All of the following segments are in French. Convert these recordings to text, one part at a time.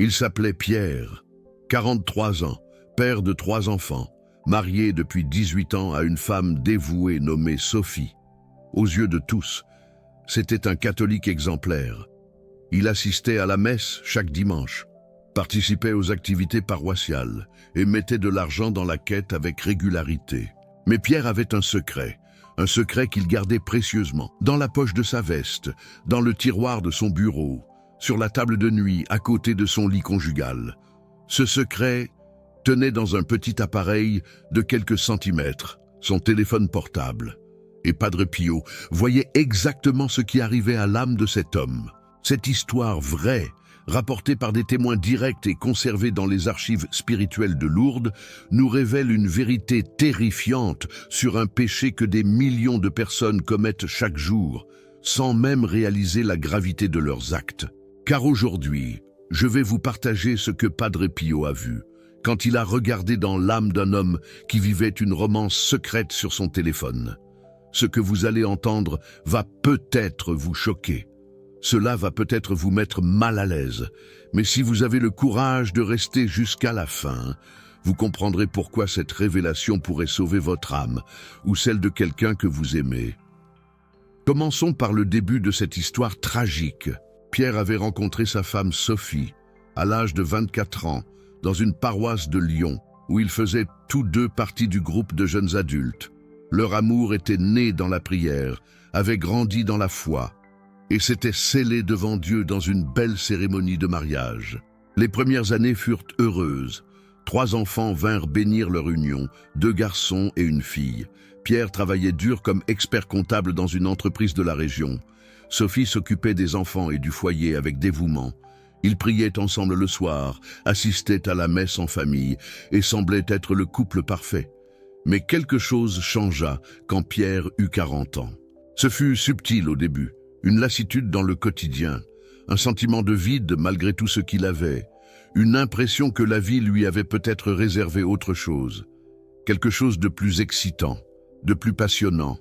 Il s'appelait Pierre, 43 ans, père de 3 enfants, marié depuis 18 ans à une femme dévouée nommée Sophie. Aux yeux de tous, c'était un catholique exemplaire. Il assistait à la messe chaque dimanche, participait aux activités paroissiales et mettait de l'argent dans la quête avec régularité. Mais Pierre avait un secret qu'il gardait précieusement, dans la poche de sa veste, dans le tiroir de son bureau, sur la table de nuit à côté de son lit conjugal. Ce secret tenait dans un petit appareil de quelques centimètres, son téléphone portable. Et Padre Pio voyait exactement ce qui arrivait à l'âme de cet homme. Cette histoire vraie, rapportée par des témoins directs et conservée dans les archives spirituelles de Lourdes, nous révèle une vérité terrifiante sur un péché que des millions de personnes commettent chaque jour, sans même réaliser la gravité de leurs actes. Car aujourd'hui, je vais vous partager ce que Padre Pio a vu, quand il a regardé dans l'âme d'un homme qui vivait une romance secrète sur son téléphone. Ce que vous allez entendre va peut-être vous choquer. Cela va peut-être vous mettre mal à l'aise, mais si vous avez le courage de rester jusqu'à la fin, vous comprendrez pourquoi cette révélation pourrait sauver votre âme ou celle de quelqu'un que vous aimez. Commençons par le début de cette histoire tragique. Pierre avait rencontré sa femme Sophie, à l'âge de 24 ans, dans une paroisse de Lyon, où ils faisaient tous deux partie du groupe de jeunes adultes. Leur amour était né dans la prière, avait grandi dans la foi, et s'était scellé devant Dieu dans une belle cérémonie de mariage. Les premières années furent heureuses. 3 enfants vinrent bénir leur union, 2 garçons et une fille. Pierre travaillait dur comme expert comptable dans une entreprise de la région. Sophie s'occupait des enfants et du foyer avec dévouement. Ils priaient ensemble le soir, assistaient à la messe en famille et semblaient être le couple parfait. Mais quelque chose changea quand Pierre eut 40 ans. Ce fut subtil au début, une lassitude dans le quotidien, un sentiment de vide malgré tout ce qu'il avait, une impression que la vie lui avait peut-être réservé autre chose, quelque chose de plus excitant, de plus passionnant.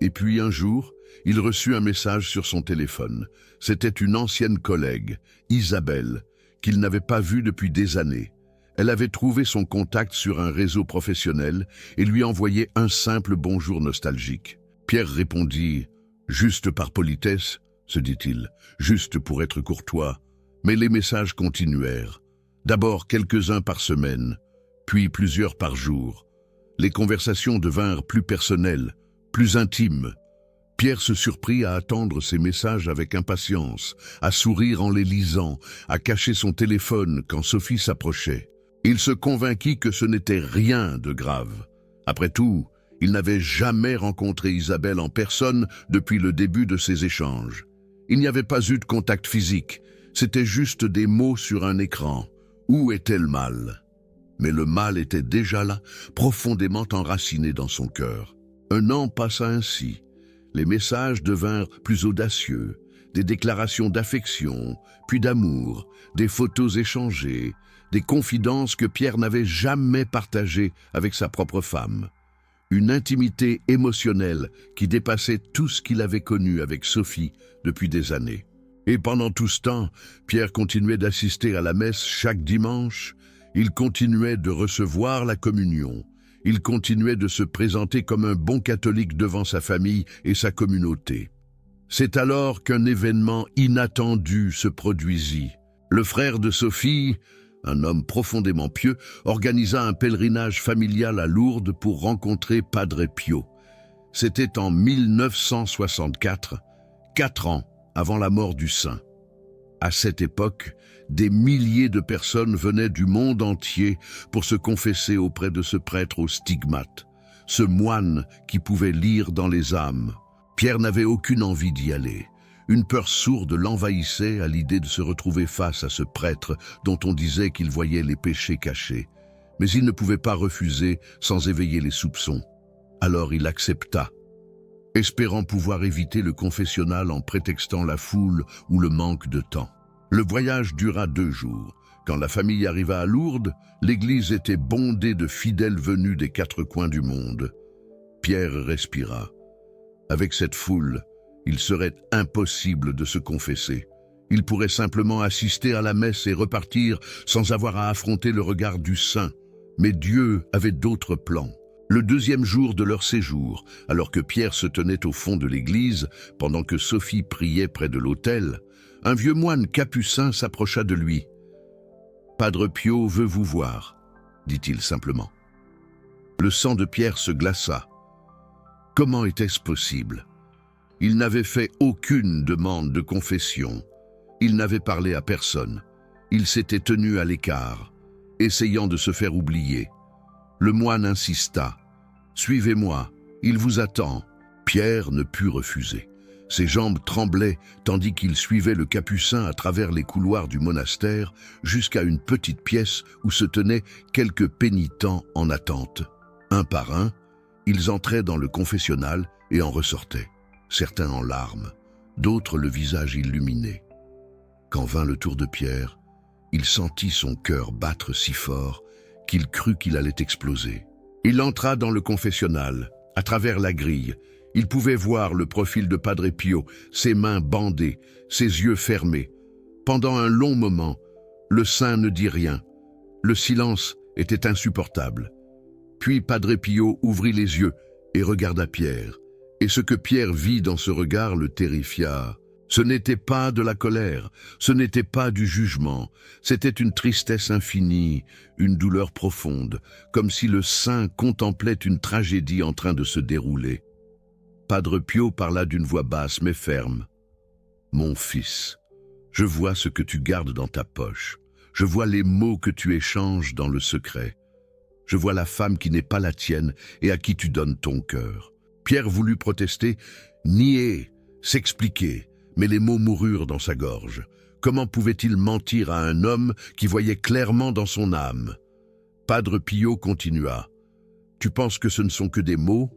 Et puis un jour, il reçut un message sur son téléphone. C'était une ancienne collègue, Isabelle, qu'il n'avait pas vue depuis des années. Elle avait trouvé son contact sur un réseau professionnel et lui envoyait un simple bonjour nostalgique. Pierre répondit « Juste par politesse », se dit-il, « juste pour être courtois ». Mais les messages continuèrent. D'abord quelques-uns par semaine, puis plusieurs par jour. Les conversations devinrent plus personnelles, plus intimes. Pierre se surprit à attendre ces messages avec impatience, à sourire en les lisant, à cacher son téléphone quand Sophie s'approchait. Il se convainquit que ce n'était rien de grave. Après tout, il n'avait jamais rencontré Isabelle en personne depuis le début de ces échanges. Il n'y avait pas eu de contact physique, c'était juste des mots sur un écran. Où était le mal? Mais le mal était déjà là, profondément enraciné dans son cœur. Un an passa ainsi. Les messages devinrent plus audacieux, des déclarations d'affection, puis d'amour, des photos échangées, des confidences que Pierre n'avait jamais partagées avec sa propre femme. Une intimité émotionnelle qui dépassait tout ce qu'il avait connu avec Sophie depuis des années. Et pendant tout ce temps, Pierre continuait d'assister à la messe chaque dimanche, il continuait de recevoir la communion, il continuait de se présenter comme un bon catholique devant sa famille et sa communauté. C'est alors qu'un événement inattendu se produisit. Le frère de Sophie, un homme profondément pieux, organisa un pèlerinage familial à Lourdes pour rencontrer Padre Pio. C'était en 1964, 4 ans avant la mort du saint. À cette époque, des milliers de personnes venaient du monde entier pour se confesser auprès de ce prêtre aux stigmates, ce moine qui pouvait lire dans les âmes. Pierre n'avait aucune envie d'y aller. Une peur sourde l'envahissait à l'idée de se retrouver face à ce prêtre dont on disait qu'il voyait les péchés cachés. Mais il ne pouvait pas refuser sans éveiller les soupçons. Alors il accepta, espérant pouvoir éviter le confessionnal en prétextant la foule ou le manque de temps. Le voyage dura 2 jours. Quand la famille arriva à Lourdes, l'église était bondée de fidèles venus des 4 coins du monde. Pierre respira. Avec cette foule, il serait impossible de se confesser. Il pourrait simplement assister à la messe et repartir sans avoir à affronter le regard du saint. Mais Dieu avait d'autres plans. Le deuxième jour de leur séjour, alors que Pierre se tenait au fond de l'église, pendant que Sophie priait près de l'autel, un vieux moine capucin s'approcha de lui. « Padre Pio veut vous voir », dit-il simplement. Le sang de Pierre se glaça. Comment était-ce possible? Il n'avait fait aucune demande de confession. Il n'avait parlé à personne. Il s'était tenu à l'écart, essayant de se faire oublier. Le moine insista. « Suivez-moi, il vous attend. » Pierre ne put refuser. Ses jambes tremblaient tandis qu'il suivait le capucin à travers les couloirs du monastère jusqu'à une petite pièce où se tenaient quelques pénitents en attente. Un par un, ils entraient dans le confessionnal et en ressortaient, certains en larmes, d'autres le visage illuminé. Quand vint le tour de Pierre, il sentit son cœur battre si fort qu'il crut qu'il allait exploser. Il entra dans le confessionnal. À travers la grille, il pouvait voir le profil de Padre Pio, ses mains bandées, ses yeux fermés. Pendant un long moment, le saint ne dit rien. Le silence était insupportable. Puis Padre Pio ouvrit les yeux et regarda Pierre. Et ce que Pierre vit dans ce regard le terrifia. Ce n'était pas de la colère, ce n'était pas du jugement, c'était une tristesse infinie, une douleur profonde, comme si le saint contemplait une tragédie en train de se dérouler. Padre Pio parla d'une voix basse mais ferme. « Mon fils, je vois ce que tu gardes dans ta poche, je vois les mots que tu échanges dans le secret, je vois la femme qui n'est pas la tienne et à qui tu donnes ton cœur. » Pierre voulut protester, nier, s'expliquer. Mais les mots moururent dans sa gorge. Comment pouvait-il mentir à un homme qui voyait clairement dans son âme? Padre Pio continua. « Tu penses que ce ne sont que des mots?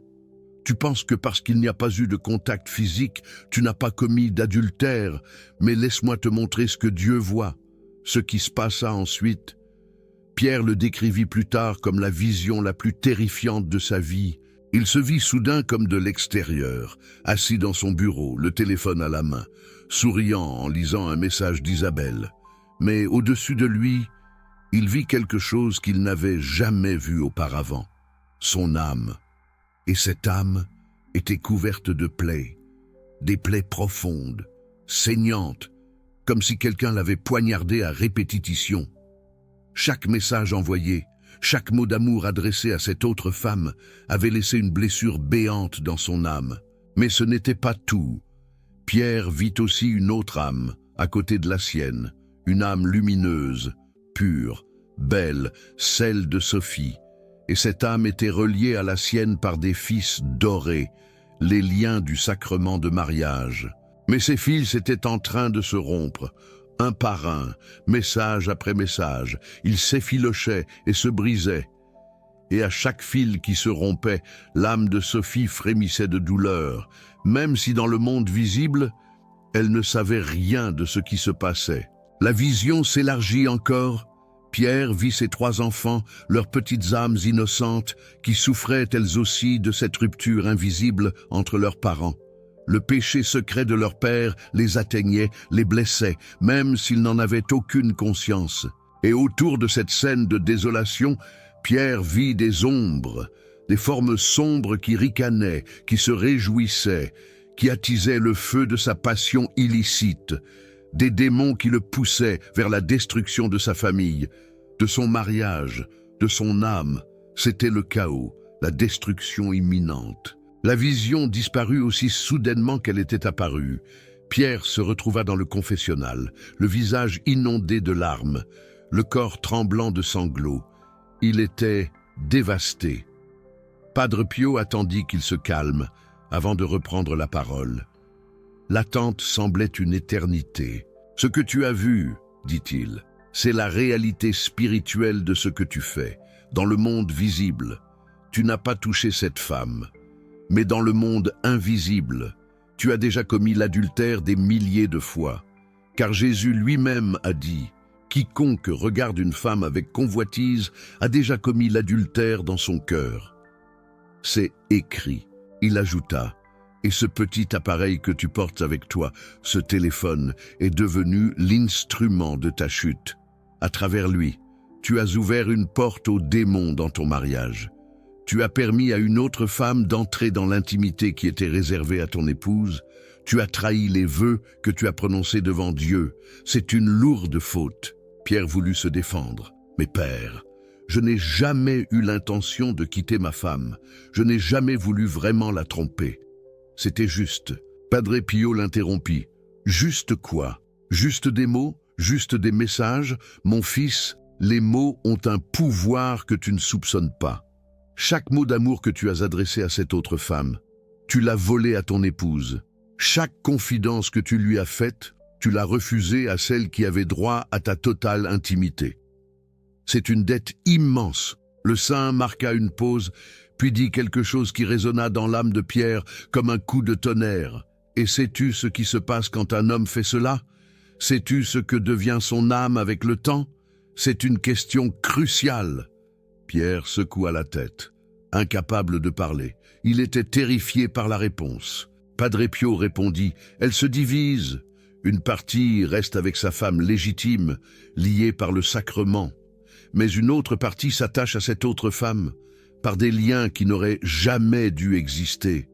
Tu penses que parce qu'il n'y a pas eu de contact physique, tu n'as pas commis d'adultère, mais laisse-moi te montrer ce que Dieu voit, ce qui se passa ensuite. » Pierre le décrivit plus tard comme la vision la plus terrifiante de sa vie. Il se vit soudain comme de l'extérieur, assis dans son bureau, le téléphone à la main, souriant en lisant un message d'Isabelle. Mais au-dessus de lui, il vit quelque chose qu'il n'avait jamais vu auparavant, son âme. Et cette âme était couverte de plaies, des plaies profondes, saignantes, comme si quelqu'un l'avait poignardé à répétition. Chaque message envoyé, chaque mot d'amour adressé à cette autre femme avait laissé une blessure béante dans son âme. Mais ce n'était pas tout. Pierre vit aussi une autre âme, à côté de la sienne, une âme lumineuse, pure, belle, celle de Sophie. Et cette âme était reliée à la sienne par des fils dorés, les liens du sacrement de mariage. Mais ces fils étaient en train de se rompre. Un par un, message après message, ils s'effilochaient et se brisaient. Et à chaque fil qui se rompait, l'âme de Sophie frémissait de douleur, même si dans le monde visible, elle ne savait rien de ce qui se passait. La vision s'élargit encore. Pierre vit ses 3 enfants, leurs petites âmes innocentes, qui souffraient elles aussi de cette rupture invisible entre leurs parents. Le péché secret de leur père les atteignait, les blessait, même s'ils n'en avaient aucune conscience. Et autour de cette scène de désolation, Pierre vit des ombres, des formes sombres qui ricanaient, qui se réjouissaient, qui attisaient le feu de sa passion illicite, des démons qui le poussaient vers la destruction de sa famille, de son mariage, de son âme. C'était le chaos, la destruction imminente. La vision disparut aussi soudainement qu'elle était apparue. Pierre se retrouva dans le confessionnal, le visage inondé de larmes, le corps tremblant de sanglots. Il était dévasté. Padre Pio attendit qu'il se calme avant de reprendre la parole. L'attente semblait une éternité. « Ce que tu as vu, dit-il, c'est la réalité spirituelle de ce que tu fais. Dans le monde visible, tu n'as pas touché cette femme. Mais dans le monde invisible, tu as déjà commis l'adultère des milliers de fois. Car Jésus lui-même a dit, « Quiconque regarde une femme avec convoitise a déjà commis l'adultère dans son cœur. » C'est écrit. Il ajouta, « Et ce petit appareil que tu portes avec toi, ce téléphone, est devenu l'instrument de ta chute. À travers lui, tu as ouvert une porte aux démons dans ton mariage. Tu as permis à une autre femme d'entrer dans l'intimité qui était réservée à ton épouse. Tu as trahi les vœux que tu as prononcés devant Dieu. C'est une lourde faute. Pierre voulut se défendre. Mais Père, je n'ai jamais eu l'intention de quitter ma femme. Je n'ai jamais voulu vraiment la tromper. C'était juste. Padre Pio l'interrompit. Juste quoi? Juste des mots? Juste des messages? Mon fils, les mots ont un pouvoir que tu ne soupçonnes pas. Chaque mot d'amour que tu as adressé à cette autre femme, tu l'as volé à ton épouse. Chaque confidence que tu lui as faite, tu l'as refusée à celle qui avait droit à ta totale intimité. C'est une dette immense. Le saint marqua une pause, puis dit quelque chose qui résonna dans l'âme de Pierre comme un coup de tonnerre. Et sais-tu ce qui se passe quand un homme fait cela? Sais-tu ce que devient son âme avec le temps? C'est une question cruciale. Pierre secoua la tête, incapable de parler. Il était terrifié par la réponse. Padre Pio répondit « Elle se divise. Une partie reste avec sa femme légitime, liée par le sacrement. Mais une autre partie s'attache à cette autre femme, par des liens qui n'auraient jamais dû exister.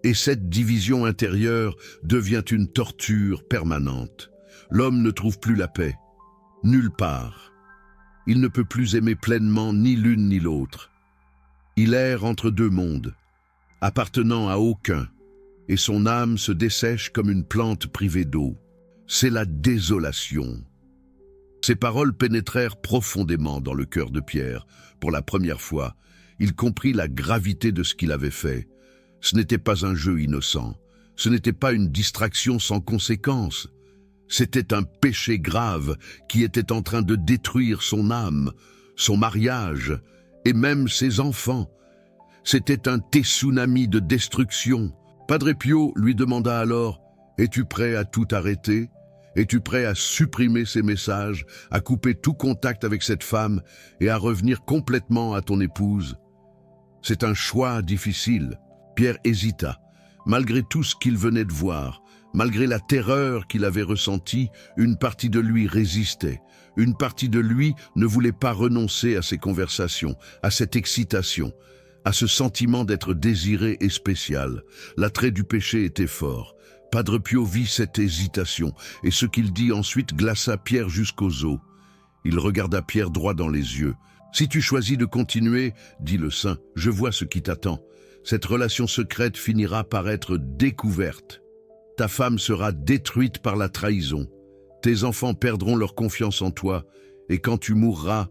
Et cette division intérieure devient une torture permanente. L'homme ne trouve plus la paix, nulle part. Il ne peut plus aimer pleinement ni l'une ni l'autre. Il erre entre deux mondes, appartenant à aucun, et son âme se dessèche comme une plante privée d'eau. C'est la désolation. Ces paroles pénétrèrent profondément dans le cœur de Pierre. Pour la première fois, il comprit la gravité de ce qu'il avait fait. Ce n'était pas un jeu innocent. Ce n'était pas une distraction sans conséquence. C'était un péché grave qui était en train de détruire son âme, son mariage et même ses enfants. C'était un tsunami de destruction. Padre Pio lui demanda alors « Es-tu prêt à tout arrêter? Es-tu prêt à supprimer ces messages, à couper tout contact avec cette femme et à revenir complètement à ton épouse ?» C'est un choix difficile. Pierre hésita. Malgré tout ce qu'il venait de voir, malgré la terreur qu'il avait ressentie, une partie de lui résistait. Une partie de lui ne voulait pas renoncer à ces conversations, à cette excitation, à ce sentiment d'être désiré et spécial. L'attrait du péché était fort. Padre Pio vit cette hésitation, et ce qu'il dit ensuite glaça Pierre jusqu'aux os. Il regarda Pierre droit dans les yeux. « Si tu choisis de continuer, dit le saint, je vois ce qui t'attend. Cette relation secrète finira par être découverte. Ta femme sera détruite par la trahison. Tes enfants perdront leur confiance en toi, et quand tu mourras,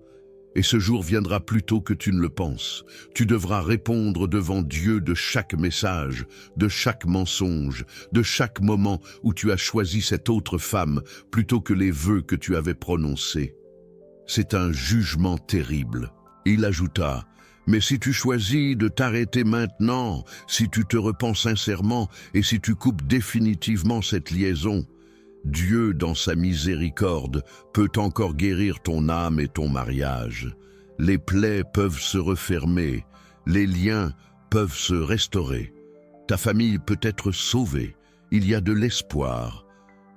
et ce jour viendra plus tôt que tu ne le penses, tu devras répondre devant Dieu de chaque message, de chaque mensonge, de chaque moment où tu as choisi cette autre femme plutôt que les vœux que tu avais prononcés. C'est un jugement terrible. » Il ajouta, « Mais si tu choisis de t'arrêter maintenant, si tu te repens sincèrement et si tu coupes définitivement cette liaison, Dieu, dans sa miséricorde, peut encore guérir ton âme et ton mariage. Les plaies peuvent se refermer, les liens peuvent se restaurer. Ta famille peut être sauvée, il y a de l'espoir.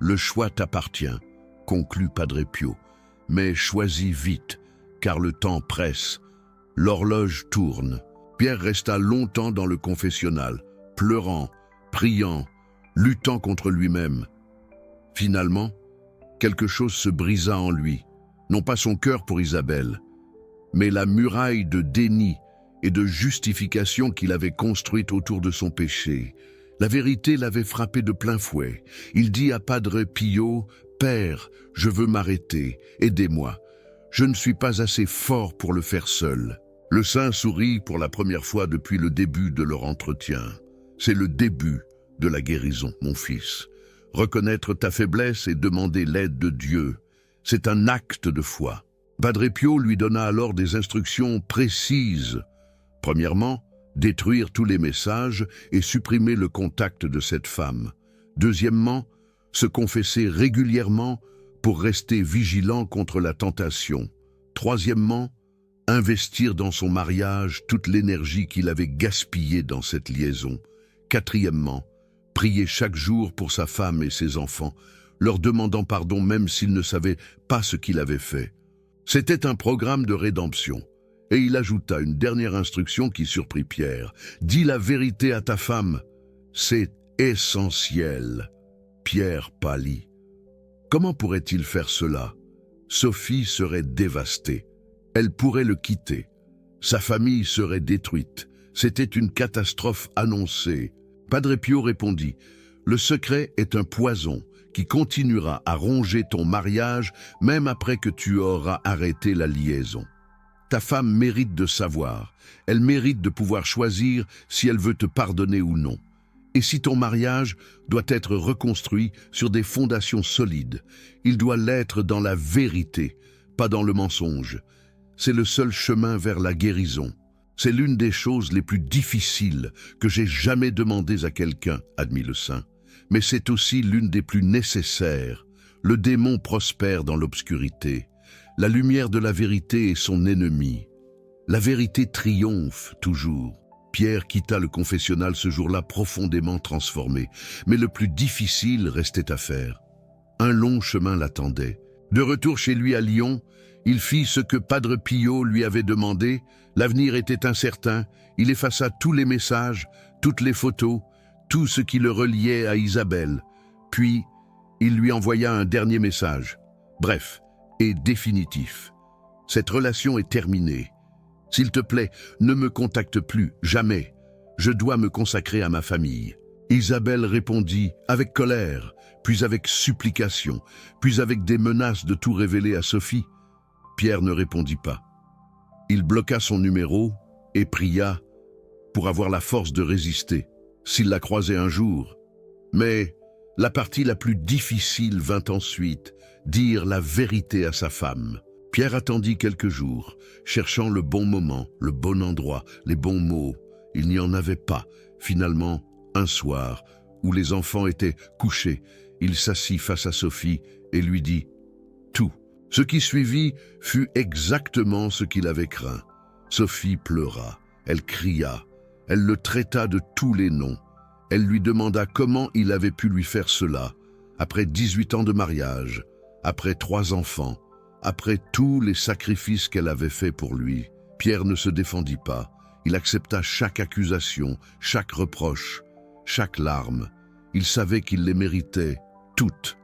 Le choix t'appartient, conclut Padre Pio. Mais choisis vite, car le temps presse. L'horloge tourne. Pierre resta longtemps dans le confessionnal, pleurant, priant, luttant contre lui-même. Finalement, quelque chose se brisa en lui, non pas son cœur pour Isabelle, mais la muraille de déni et de justification qu'il avait construite autour de son péché. La vérité l'avait frappé de plein fouet. Il dit à Padre Pio, « Père, je veux m'arrêter, aidez-moi. Je ne suis pas assez fort pour le faire seul. » Le saint sourit pour la première fois depuis le début de leur entretien. « C'est le début de la guérison, mon fils. Reconnaître ta faiblesse et demander l'aide de Dieu, c'est un acte de foi. » Padre Pio lui donna alors des instructions précises. Premièrement, détruire tous les messages et supprimer le contact de cette femme. Deuxièmement, se confesser régulièrement pour rester vigilant contre la tentation. Troisièmement, investir dans son mariage toute l'énergie qu'il avait gaspillée dans cette liaison. Quatrièmement, priait chaque jour pour sa femme et ses enfants, leur demandant pardon même s'il ne savait pas ce qu'il avait fait. C'était un programme de rédemption. Et il ajouta une dernière instruction qui surprit Pierre. « Dis la vérité à ta femme. C'est essentiel. » Pierre pâlit. Comment pourrait-il faire cela? Sophie serait dévastée. Elle pourrait le quitter. Sa famille serait détruite. C'était une catastrophe annoncée. Padre Pio répondit, « Le secret est un poison qui continuera à ronger ton mariage même après que tu auras arrêté la liaison. Ta femme mérite de savoir. Elle mérite de pouvoir choisir si elle veut te pardonner ou non. Et si ton mariage doit être reconstruit sur des fondations solides, il doit l'être dans la vérité, pas dans le mensonge. C'est le seul chemin vers la guérison. C'est l'une des choses les plus difficiles que j'ai jamais demandées à quelqu'un, admit le saint. Mais c'est aussi l'une des plus nécessaires. Le démon prospère dans l'obscurité. La lumière de la vérité est son ennemi. La vérité triomphe toujours. Pierre quitta le confessionnal ce jour-là profondément transformé. Mais le plus difficile restait à faire. Un long chemin l'attendait. De retour chez lui à Lyon, il fit ce que Padre Pio lui avait demandé. L'avenir était incertain. Il effaça tous les messages, toutes les photos, tout ce qui le reliait à Isabelle. Puis, il lui envoya un dernier message. Bref, et définitif. Cette relation est terminée. S'il te plaît, ne me contacte plus, jamais. Je dois me consacrer à ma famille. Isabelle répondit avec colère, puis avec supplication, puis avec des menaces de tout révéler à Sophie. Pierre ne répondit pas. Il bloqua son numéro et pria pour avoir la force de résister, s'il la croisait un jour. Mais la partie la plus difficile vint ensuite, dire la vérité à sa femme. Pierre attendit quelques jours, cherchant le bon moment, le bon endroit, les bons mots. Il n'y en avait pas. Finalement, un soir, où les enfants étaient couchés, il s'assit face à Sophie et lui dit tout. Ce qui suivit fut exactement ce qu'il avait craint. Sophie pleura, elle cria, elle le traita de tous les noms. Elle lui demanda comment il avait pu lui faire cela, après 18 ans de mariage, après 3 enfants, après tous les sacrifices qu'elle avait faits pour lui. Pierre ne se défendit pas. Il accepta chaque accusation, chaque reproche, chaque larme. Il savait qu'il les méritait, toutes.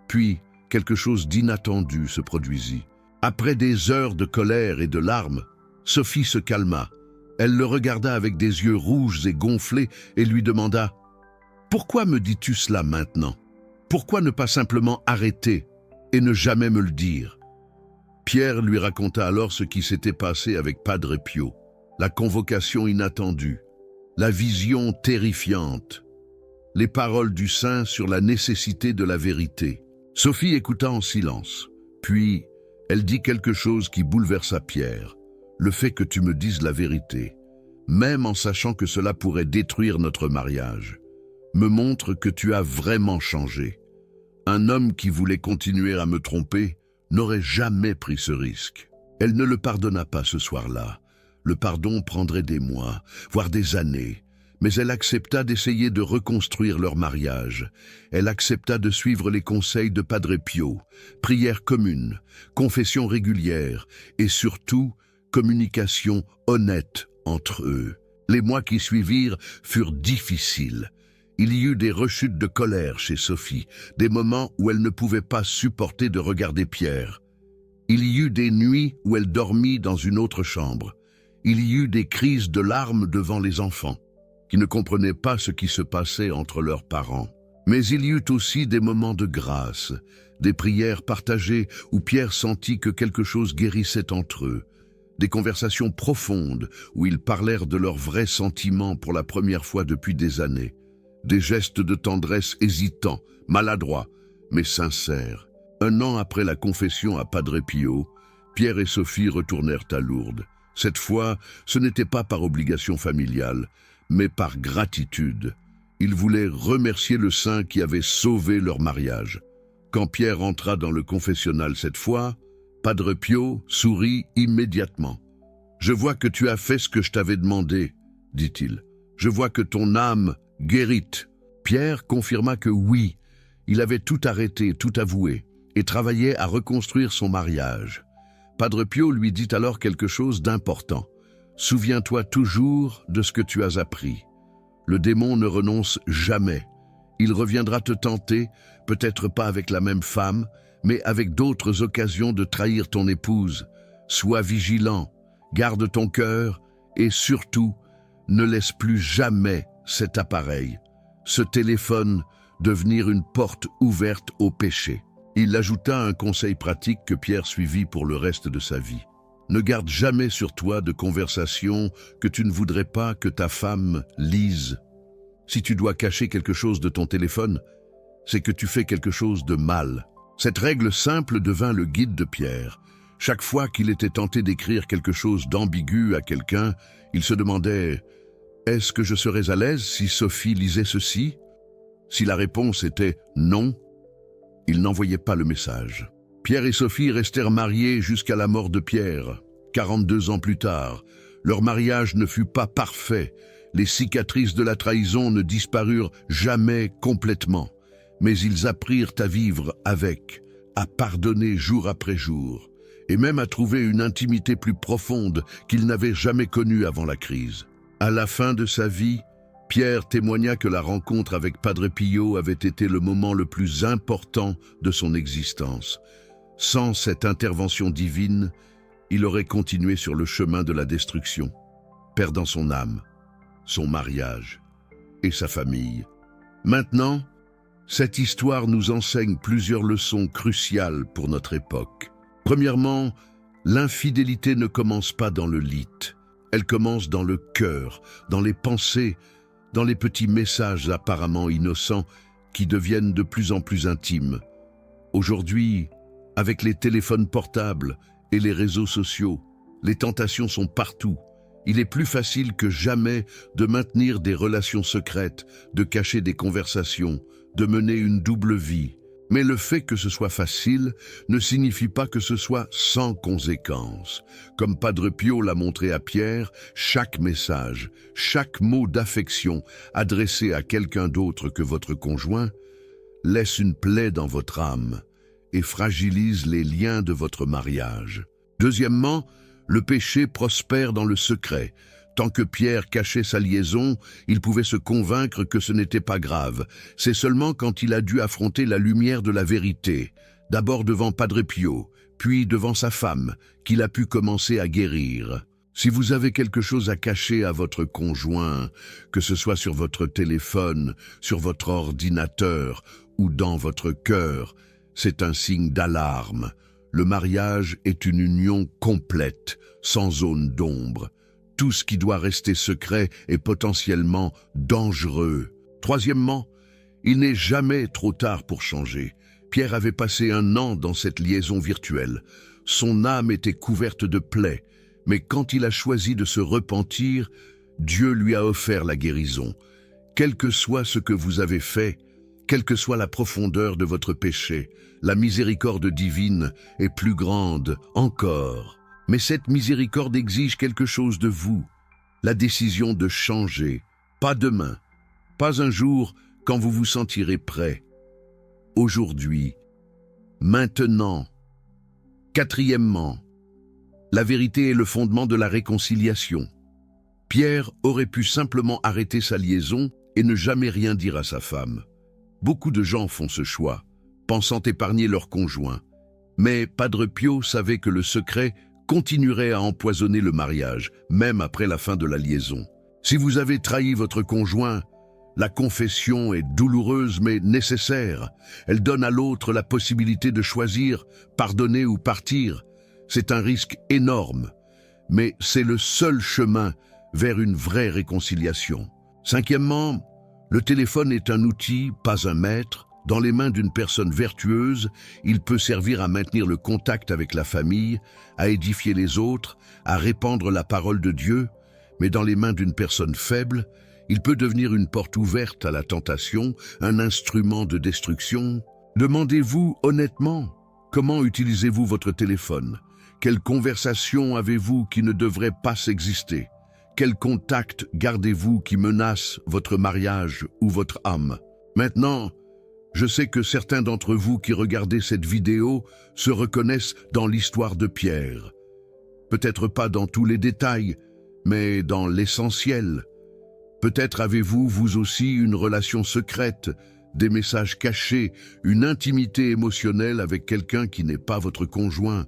Puis, quelque chose d'inattendu se produisit. Après des heures de colère et de larmes, Sophie se calma. Elle le regarda avec des yeux rouges et gonflés et lui demanda « Pourquoi me dis-tu cela maintenant? Pourquoi ne pas simplement arrêter et ne jamais me le dire ?» Pierre lui raconta alors ce qui s'était passé avec Padre Pio, la convocation inattendue, la vision terrifiante, les paroles du saint sur la nécessité de la vérité. Sophie écouta en silence, puis elle dit quelque chose qui bouleversa Pierre. Le fait que tu me dises la vérité, même en sachant que cela pourrait détruire notre mariage, me montre que tu as vraiment changé. Un homme qui voulait continuer à me tromper n'aurait jamais pris ce risque. Elle ne le pardonna pas ce soir-là. Le pardon prendrait des mois, voire des années. Mais elle accepta d'essayer de reconstruire leur mariage. Elle accepta de suivre les conseils de Padre Pio, prière commune, confession régulière et surtout communication honnête entre eux. Les mois qui suivirent furent difficiles. Il y eut des rechutes de colère chez Sophie, des moments où elle ne pouvait pas supporter de regarder Pierre. Il y eut des nuits où elle dormit dans une autre chambre. Il y eut des crises de larmes devant les enfants, qui ne comprenaient pas ce qui se passait entre leurs parents. Mais il y eut aussi des moments de grâce, des prières partagées où Pierre sentit que quelque chose guérissait entre eux, des conversations profondes où ils parlèrent de leurs vrais sentiments pour la première fois depuis des années, des gestes de tendresse hésitants, maladroits, mais sincères. 1 an après la confession à Padre Pio, Pierre et Sophie retournèrent à Lourdes. Cette fois, ce n'était pas par obligation familiale, mais par gratitude. Ils voulaient remercier le saint qui avait sauvé leur mariage. Quand Pierre entra dans le confessionnal cette fois, Padre Pio sourit immédiatement. « Je vois que tu as fait ce que je t'avais demandé, dit-il. Je vois que ton âme guérit. Pierre confirma que oui, il avait tout arrêté, tout avoué, et travaillait à reconstruire son mariage. Padre Pio lui dit alors quelque chose d'important. « Souviens-toi toujours de ce que tu as appris. Le démon ne renonce jamais. Il reviendra te tenter, peut-être pas avec la même femme, mais avec d'autres occasions de trahir ton épouse. Sois vigilant, garde ton cœur et surtout, ne laisse plus jamais cet appareil, ce téléphone, devenir une porte ouverte au péché. » Il ajouta un conseil pratique que Pierre suivit pour le reste de sa vie. Ne garde jamais sur toi de conversations que tu ne voudrais pas que ta femme lise. Si tu dois cacher quelque chose de ton téléphone, c'est que tu fais quelque chose de mal. Cette règle simple devint le guide de Pierre. Chaque fois qu'il était tenté d'écrire quelque chose d'ambigu à quelqu'un, il se demandait « Est-ce que je serais à l'aise si Sophie lisait ceci ?» Si la réponse était « non », il n'envoyait pas le message. Pierre et Sophie restèrent mariés jusqu'à la mort de Pierre. 42 ans plus tard, leur mariage ne fut pas parfait. Les cicatrices de la trahison ne disparurent jamais complètement. Mais ils apprirent à vivre avec, à pardonner jour après jour, et même à trouver une intimité plus profonde qu'ils n'avaient jamais connue avant la crise. À la fin de sa vie, Pierre témoigna que la rencontre avec Padre Pio avait été le moment le plus important de son existence. Sans cette intervention divine, il aurait continué sur le chemin de la destruction, perdant son âme, son mariage et sa famille. Maintenant, cette histoire nous enseigne plusieurs leçons cruciales pour notre époque. Premièrement, l'infidélité ne commence pas dans le lit. Elle commence dans le cœur, dans les pensées, dans les petits messages apparemment innocents qui deviennent de plus en plus intimes. Aujourd'hui, avec les téléphones portables et les réseaux sociaux, les tentations sont partout. Il est plus facile que jamais de maintenir des relations secrètes, de cacher des conversations, de mener une double vie. Mais le fait que ce soit facile ne signifie pas que ce soit sans conséquences. Comme Padre Pio l'a montré à Pierre, chaque message, chaque mot d'affection adressé à quelqu'un d'autre que votre conjoint laisse une plaie dans votre âme et fragilise les liens de votre mariage. Deuxièmement, le péché prospère dans le secret. Tant que Pierre cachait sa liaison, il pouvait se convaincre que ce n'était pas grave. C'est seulement quand il a dû affronter la lumière de la vérité, d'abord devant Padre Pio, puis devant sa femme, qu'il a pu commencer à guérir. Si vous avez quelque chose à cacher à votre conjoint, que ce soit sur votre téléphone, sur votre ordinateur ou dans votre cœur, c'est un signe d'alarme. Le mariage est une union complète, sans zone d'ombre. Tout ce qui doit rester secret est potentiellement dangereux. Troisièmement, il n'est jamais trop tard pour changer. Pierre avait passé 1 an dans cette liaison virtuelle. Son âme était couverte de plaies, mais quand il a choisi de se repentir, Dieu lui a offert la guérison. Quel que soit ce que vous avez fait, quelle que soit la profondeur de votre péché, la miséricorde divine est plus grande encore. Mais cette miséricorde exige quelque chose de vous, la décision de changer, pas demain, pas un jour quand vous vous sentirez prêt. Aujourd'hui, maintenant. Quatrièmement, la vérité est le fondement de la réconciliation. Pierre aurait pu simplement arrêter sa liaison et ne jamais rien dire à sa femme. Beaucoup de gens font ce choix, pensant épargner leur conjoint. Mais Padre Pio savait que le secret continuerait à empoisonner le mariage, même après la fin de la liaison. Si vous avez trahi votre conjoint, la confession est douloureuse mais nécessaire. Elle donne à l'autre la possibilité de choisir, pardonner ou partir. C'est un risque énorme, mais c'est le seul chemin vers une vraie réconciliation. Cinquièmement, le téléphone est un outil, pas un maître. Dans les mains d'une personne vertueuse, il peut servir à maintenir le contact avec la famille, à édifier les autres, à répandre la parole de Dieu, mais dans les mains d'une personne faible, il peut devenir une porte ouverte à la tentation, un instrument de destruction. Demandez-vous honnêtement, comment utilisez-vous votre téléphone? Quelles conversations avez-vous qui ne devraient pas s'exister? Quels contacts gardez-vous qui menacent votre mariage ou votre âme? Maintenant, je sais que certains d'entre vous qui regardez cette vidéo se reconnaissent dans l'histoire de Pierre. Peut-être pas dans tous les détails, mais dans l'essentiel. Peut-être avez-vous, vous aussi, une relation secrète, des messages cachés, une intimité émotionnelle avec quelqu'un qui n'est pas votre conjoint.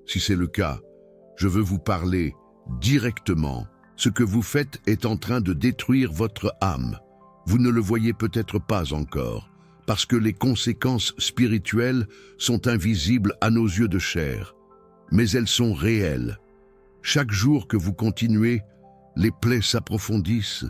Si c'est le cas, je veux vous parler directement. Ce que vous faites est en train de détruire votre âme. Vous ne le voyez peut-être pas encore, parce que les conséquences spirituelles sont invisibles à nos yeux de chair, mais elles sont réelles. Chaque jour que vous continuez, les plaies s'approfondissent,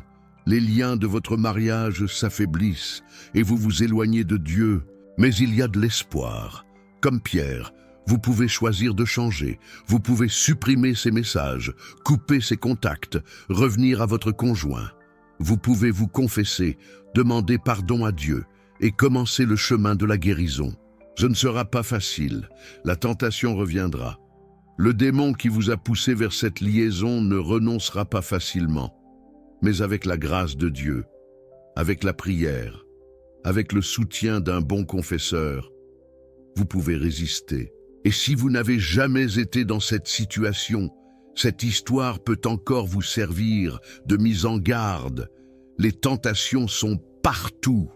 les liens de votre mariage s'affaiblissent et vous vous éloignez de Dieu. Mais il y a de l'espoir. Comme Pierre, vous pouvez choisir de changer, vous pouvez supprimer ces messages, couper ces contacts, revenir à votre conjoint. Vous pouvez vous confesser, demander pardon à Dieu et commencer le chemin de la guérison. Ce ne sera pas facile, la tentation reviendra. Le démon qui vous a poussé vers cette liaison ne renoncera pas facilement. Mais avec la grâce de Dieu, avec la prière, avec le soutien d'un bon confesseur, vous pouvez résister. Et si vous n'avez jamais été dans cette situation, cette histoire peut encore vous servir de mise en garde. Les tentations sont partout.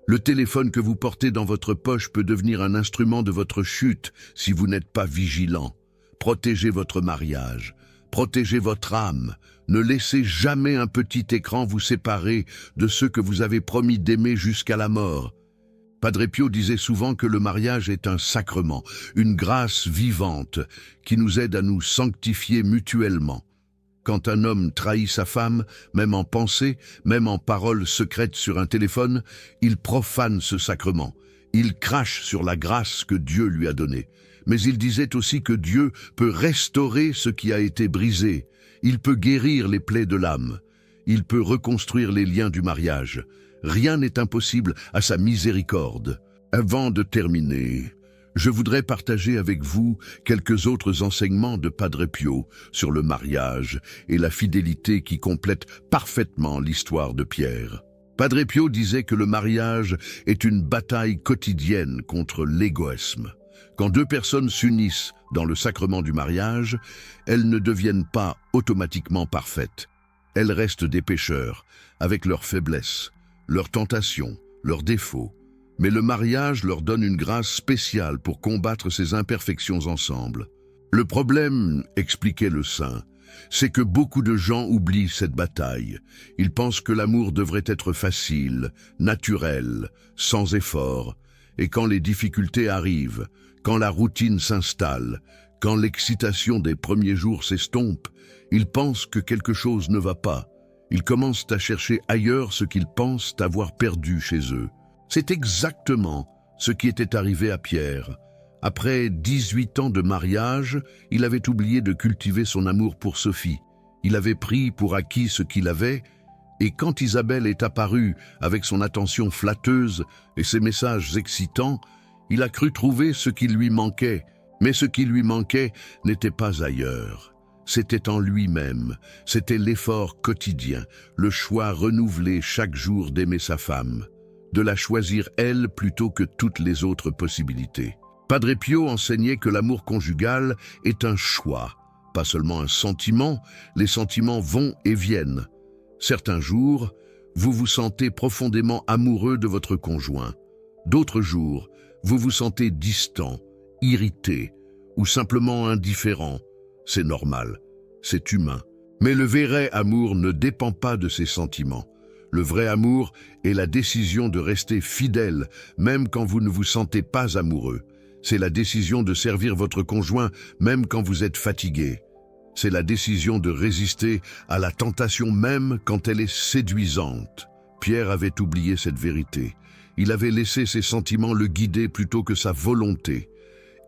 Le téléphone que vous portez dans votre poche peut devenir un instrument de votre chute si vous n'êtes pas vigilant. Protégez votre mariage, protégez votre âme. Ne laissez jamais un petit écran vous séparer de ceux que vous avez promis d'aimer jusqu'à la mort. Padre Pio disait souvent que le mariage est un sacrement, une grâce vivante qui nous aide à nous sanctifier mutuellement. Quand un homme trahit sa femme, même en pensée, même en parole secrète sur un téléphone, il profane ce sacrement. Il crache sur la grâce que Dieu lui a donnée. Mais il disait aussi que Dieu peut restaurer ce qui a été brisé. Il peut guérir les plaies de l'âme. Il peut reconstruire les liens du mariage. Rien n'est impossible à sa miséricorde. Avant de terminer, je voudrais partager avec vous quelques autres enseignements de Padre Pio sur le mariage et la fidélité qui complètent parfaitement l'histoire de Pierre. Padre Pio disait que le mariage est une bataille quotidienne contre l'égoïsme. Quand deux personnes s'unissent dans le sacrement du mariage, elles ne deviennent pas automatiquement parfaites. Elles restent des pécheurs, avec leurs faiblesses, leurs tentations, leurs défauts. Mais le mariage leur donne une grâce spéciale pour combattre ces imperfections ensemble. Le problème, expliquait le saint, c'est que beaucoup de gens oublient cette bataille. Ils pensent que l'amour devrait être facile, naturel, sans effort. Et quand les difficultés arrivent, quand la routine s'installe, quand l'excitation des premiers jours s'estompe, ils pensent que quelque chose ne va pas. Ils commencent à chercher ailleurs ce qu'ils pensent avoir perdu chez eux. C'est exactement ce qui était arrivé à Pierre. Après 18 ans de mariage, il avait oublié de cultiver son amour pour Sophie. Il avait pris pour acquis ce qu'il avait, et quand Isabelle est apparue avec son attention flatteuse et ses messages excitants, il a cru trouver ce qui lui manquait. Mais ce qui lui manquait n'était pas ailleurs. C'était en lui-même, c'était l'effort quotidien, le choix renouvelé chaque jour d'aimer sa femme, de la choisir elle plutôt que toutes les autres possibilités. Padre Pio enseignait que l'amour conjugal est un choix, pas seulement un sentiment. Les sentiments vont et viennent. Certains jours, vous vous sentez profondément amoureux de votre conjoint. D'autres jours, vous vous sentez distant, irrité ou simplement indifférent. C'est normal, c'est humain. Mais le vrai amour ne dépend pas de ces sentiments. Le vrai amour est la décision de rester fidèle, même quand vous ne vous sentez pas amoureux. C'est la décision de servir votre conjoint, même quand vous êtes fatigué. C'est la décision de résister à la tentation même quand elle est séduisante. Pierre avait oublié cette vérité. Il avait laissé ses sentiments le guider plutôt que sa volonté.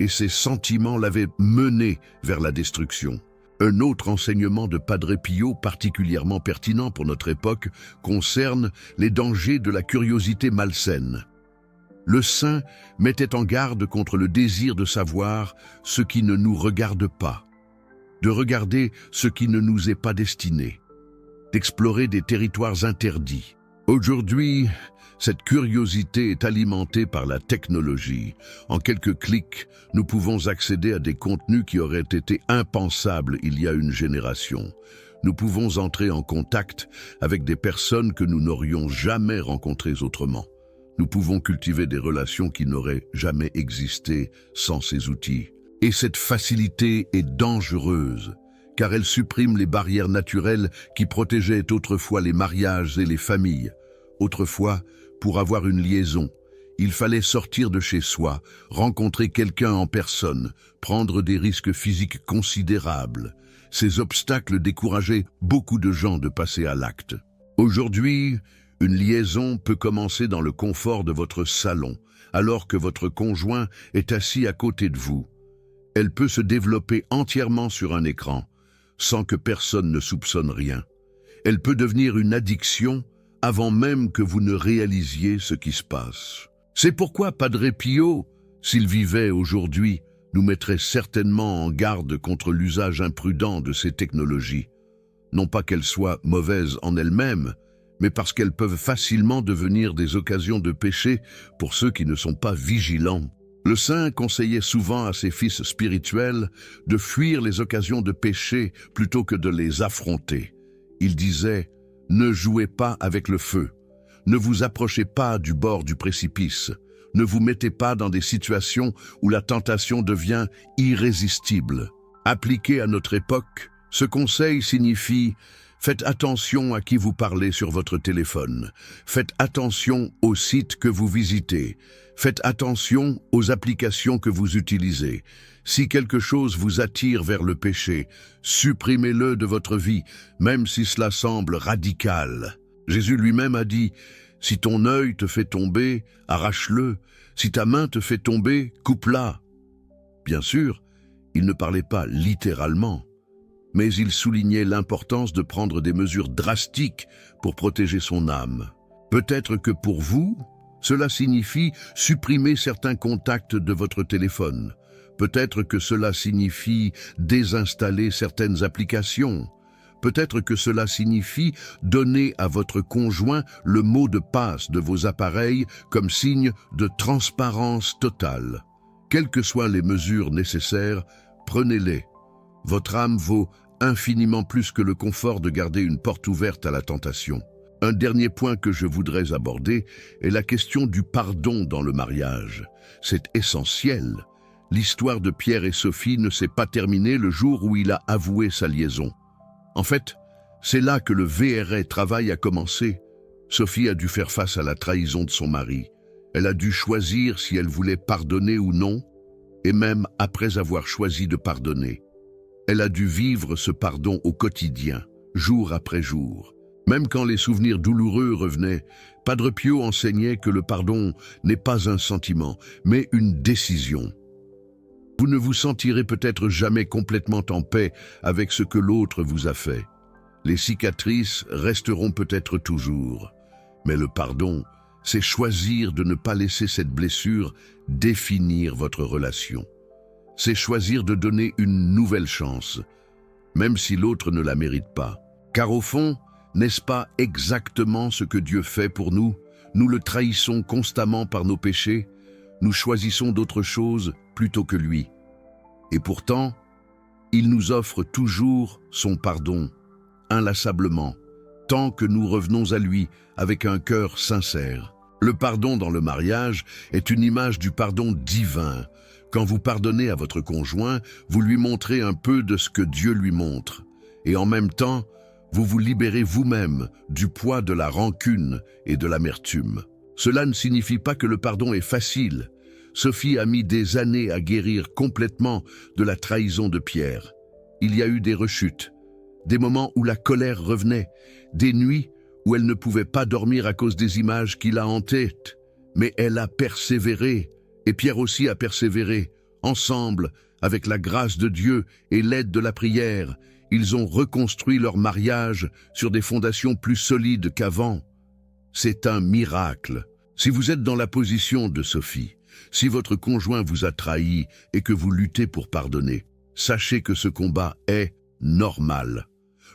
Et ces sentiments l'avaient mené vers la destruction. Un autre enseignement de Padre Pio particulièrement pertinent pour notre époque concerne les dangers de la curiosité malsaine. Le saint mettait en garde contre le désir de savoir ce qui ne nous regarde pas, de regarder ce qui ne nous est pas destiné, d'explorer des territoires interdits. Aujourd'hui, cette curiosité est alimentée par la technologie. En quelques clics, nous pouvons accéder à des contenus qui auraient été impensables il y a une génération. Nous pouvons entrer en contact avec des personnes que nous n'aurions jamais rencontrées autrement. Nous pouvons cultiver des relations qui n'auraient jamais existé sans ces outils. Et cette facilité est dangereuse, car elle supprime les barrières naturelles qui protégeaient autrefois les mariages et les familles. Autrefois, pour avoir une liaison, il fallait sortir de chez soi, rencontrer quelqu'un en personne, prendre des risques physiques considérables. Ces obstacles décourageaient beaucoup de gens de passer à l'acte. Aujourd'hui, une liaison peut commencer dans le confort de votre salon, alors que votre conjoint est assis à côté de vous. Elle peut se développer entièrement sur un écran, sans que personne ne soupçonne rien. Elle peut devenir une addiction avant même que vous ne réalisiez ce qui se passe. C'est pourquoi Padre Pio, s'il vivait aujourd'hui, nous mettrait certainement en garde contre l'usage imprudent de ces technologies. Non pas qu'elles soient mauvaises en elles-mêmes, mais parce qu'elles peuvent facilement devenir des occasions de péché pour ceux qui ne sont pas vigilants. Le saint conseillait souvent à ses fils spirituels de fuir les occasions de péché plutôt que de les affronter. Il disait « Ne jouez pas avec le feu, ne vous approchez pas du bord du précipice, ne vous mettez pas dans des situations où la tentation devient irrésistible. » Appliqué à notre époque, ce conseil signifie « Faites attention à qui vous parlez sur votre téléphone, faites attention aux sites que vous visitez, faites attention aux applications que vous utilisez. Si quelque chose vous attire vers le péché, supprimez-le de votre vie, même si cela semble radical. » Jésus lui-même a dit « Si ton œil te fait tomber, arrache-le. Si ta main te fait tomber, coupe-la. » Bien sûr, il ne parlait pas littéralement, mais il soulignait l'importance de prendre des mesures drastiques pour protéger son âme. Peut-être que pour vous, cela signifie supprimer certains contacts de votre téléphone. Peut-être que cela signifie désinstaller certaines applications. Peut-être que cela signifie donner à votre conjoint le mot de passe de vos appareils comme signe de transparence totale. Quelles que soient les mesures nécessaires, prenez-les. Votre âme vaut infiniment plus que le confort de garder une porte ouverte à la tentation. Un dernier point que je voudrais aborder est la question du pardon dans le mariage. C'est essentiel. L'histoire de Pierre et Sophie ne s'est pas terminée le jour où il a avoué sa liaison. En fait, c'est là que le vrai travail a commencé. Sophie a dû faire face à la trahison de son mari. Elle a dû choisir si elle voulait pardonner ou non, et même après avoir choisi de pardonner. Elle a dû vivre ce pardon au quotidien, jour après jour. Même quand les souvenirs douloureux revenaient, Padre Pio enseignait que le pardon n'est pas un sentiment, mais une décision. Vous ne vous sentirez peut-être jamais complètement en paix avec ce que l'autre vous a fait. Les cicatrices resteront peut-être toujours, mais le pardon, c'est choisir de ne pas laisser cette blessure définir votre relation. C'est choisir de donner une nouvelle chance, même si l'autre ne la mérite pas. Car au fond, n'est-ce pas exactement ce que Dieu fait pour nous? Nous le trahissons constamment par nos péchés, nous choisissons d'autres choses plutôt que lui. Et pourtant, il nous offre toujours son pardon, inlassablement, tant que nous revenons à lui avec un cœur sincère. Le pardon dans le mariage est une image du pardon divin. Quand vous pardonnez à votre conjoint, vous lui montrez un peu de ce que Dieu lui montre. Et en même temps, vous vous libérez vous-même du poids de la rancune et de l'amertume. Cela ne signifie pas que le pardon est facile. Sophie a mis des années à guérir complètement de la trahison de Pierre. Il y a eu des rechutes, des moments où la colère revenait, des nuits où elle ne pouvait pas dormir à cause des images qui la hantaient. Mais elle a persévéré, et Pierre aussi a persévéré. Ensemble, avec la grâce de Dieu et l'aide de la prière, ils ont reconstruit leur mariage sur des fondations plus solides qu'avant. C'est un miracle. Si vous êtes dans la position de Sophie, si votre conjoint vous a trahi et que vous luttez pour pardonner, sachez que ce combat est normal.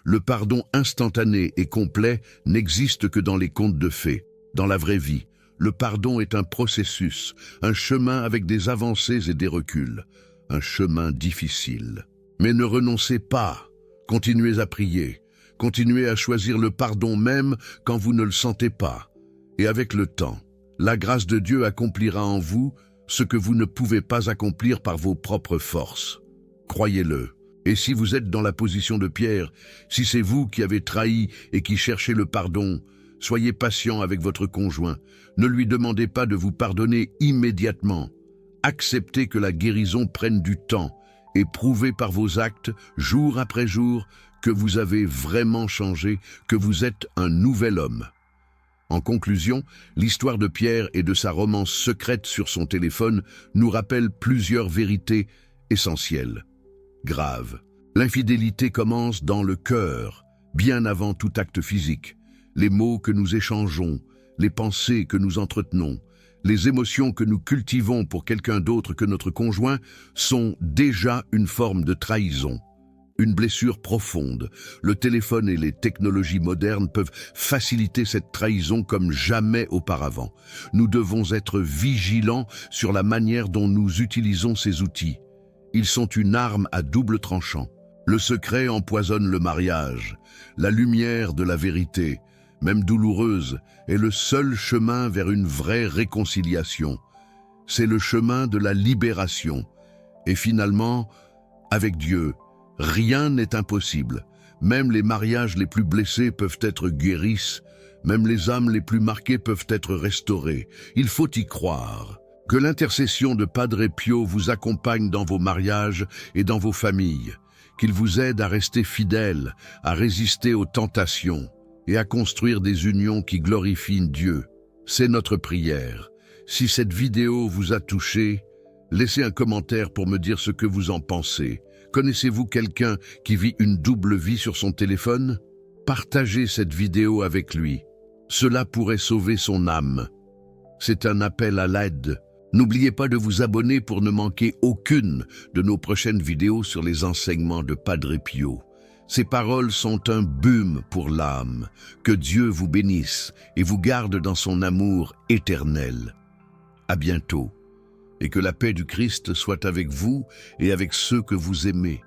Le pardon instantané et complet n'existe que dans les contes de fées. Dans la vraie vie, le pardon est un processus, un chemin avec des avancées et des reculs, un chemin difficile. Mais ne renoncez pas, continuez à prier, continuez à choisir le pardon même quand vous ne le sentez pas. Et avec le temps, la grâce de Dieu accomplira en vous ce que vous ne pouvez pas accomplir par vos propres forces. Croyez-le. Et si vous êtes dans la position de Pierre, si c'est vous qui avez trahi et qui cherchez le pardon, soyez patient avec votre conjoint. Ne lui demandez pas de vous pardonner immédiatement. Acceptez que la guérison prenne du temps et prouvez par vos actes, jour après jour, que vous avez vraiment changé, que vous êtes un nouvel homme. En conclusion, l'histoire de Pierre et de sa romance secrète sur son téléphone nous rappelle plusieurs vérités essentielles. Graves. L'infidélité commence dans le cœur, bien avant tout acte physique. Les mots que nous échangeons, les pensées que nous entretenons, les émotions que nous cultivons pour quelqu'un d'autre que notre conjoint sont déjà une forme de trahison. Une blessure profonde. Le téléphone et les technologies modernes peuvent faciliter cette trahison comme jamais auparavant. Nous devons être vigilants sur la manière dont nous utilisons ces outils. Ils sont une arme à double tranchant. Le secret empoisonne le mariage. La lumière de la vérité, même douloureuse, est le seul chemin vers une vraie réconciliation. C'est le chemin de la libération. Et finalement, avec Dieu, rien n'est impossible. Même les mariages les plus blessés peuvent être guéris. Même les âmes les plus marquées peuvent être restaurées. Il faut y croire. Que l'intercession de Padre Pio vous accompagne dans vos mariages et dans vos familles. Qu'il vous aide à rester fidèles, à résister aux tentations et à construire des unions qui glorifient Dieu. C'est notre prière. Si cette vidéo vous a touché, laissez un commentaire pour me dire ce que vous en pensez. Connaissez-vous quelqu'un qui vit une double vie sur son téléphone? Partagez cette vidéo avec lui. Cela pourrait sauver son âme. C'est un appel à l'aide. N'oubliez pas de vous abonner pour ne manquer aucune de nos prochaines vidéos sur les enseignements de Padre Pio. Ces paroles sont un baume pour l'âme. Que Dieu vous bénisse et vous garde dans son amour éternel. À bientôt. Et que la paix du Christ soit avec vous et avec ceux que vous aimez.